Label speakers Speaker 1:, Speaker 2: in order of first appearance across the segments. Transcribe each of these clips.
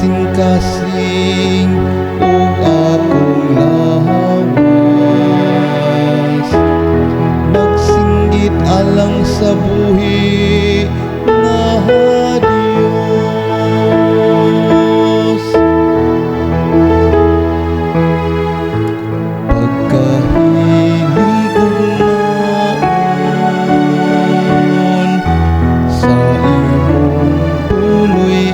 Speaker 1: kasing-kasing ug akong lawas, nagsinggit alang sa buhi nga Dios. Pagkahilig ug maon sa imong puloy-anan,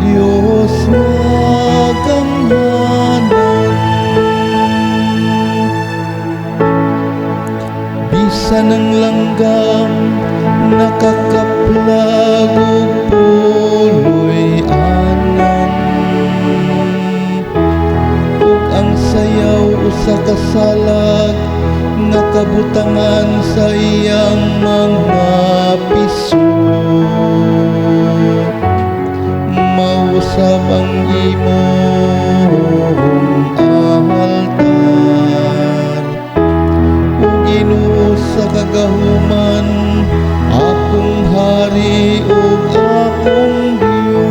Speaker 1: Diyos magamhanan. Bisan ang langgam nakakaplag ug puloy-anan, ug ang sayaw usa ka salag nakabutangan sa iyang mga piso. Mausab ang imong altar, ug Ginoo sa kagahuman akong hari ug akong Dios.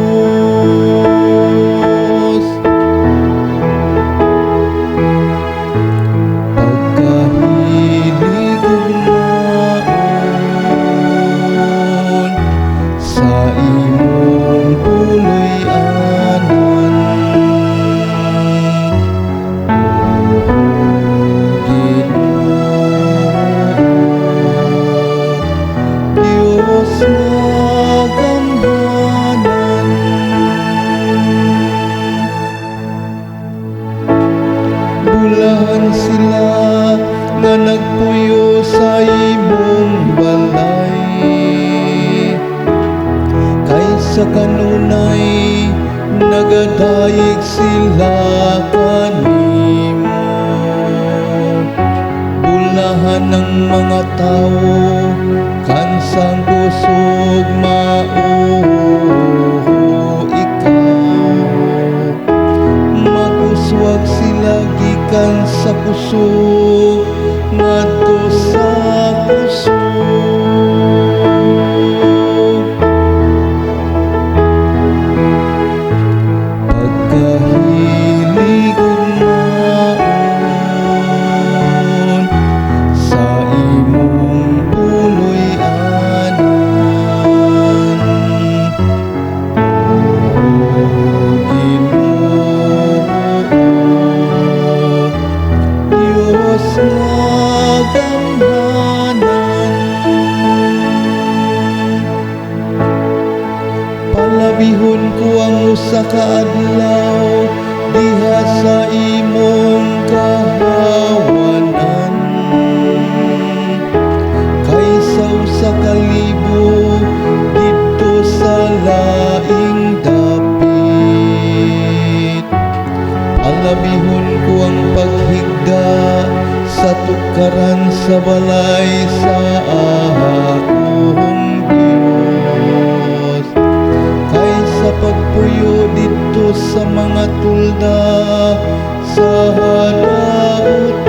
Speaker 1: Pagkahilig ug maon sa imong puloy-anan, Diyos magamhanan. Bulahan sila nga nagpuyo sa imong balay, kaysa kanunay nagadayeg sila kanimo. Bulahan ng mga tawo kansang kusog mao ikaw, maguswag sila gikan sa kusog ngadto sa kusog. Pagkahilig ug maon sa imong puloy-anan, Diyos magamhanan. Palabihon ko ang usa ka adlaw diha sa imong kahawanan, kaysa usa ka libo didto sa laing dapit. Palabihon ko ang paghigda sa tukaran sa balay sa akong Dios, kaysa pagpuyo dito sa mga tulda sa hadaot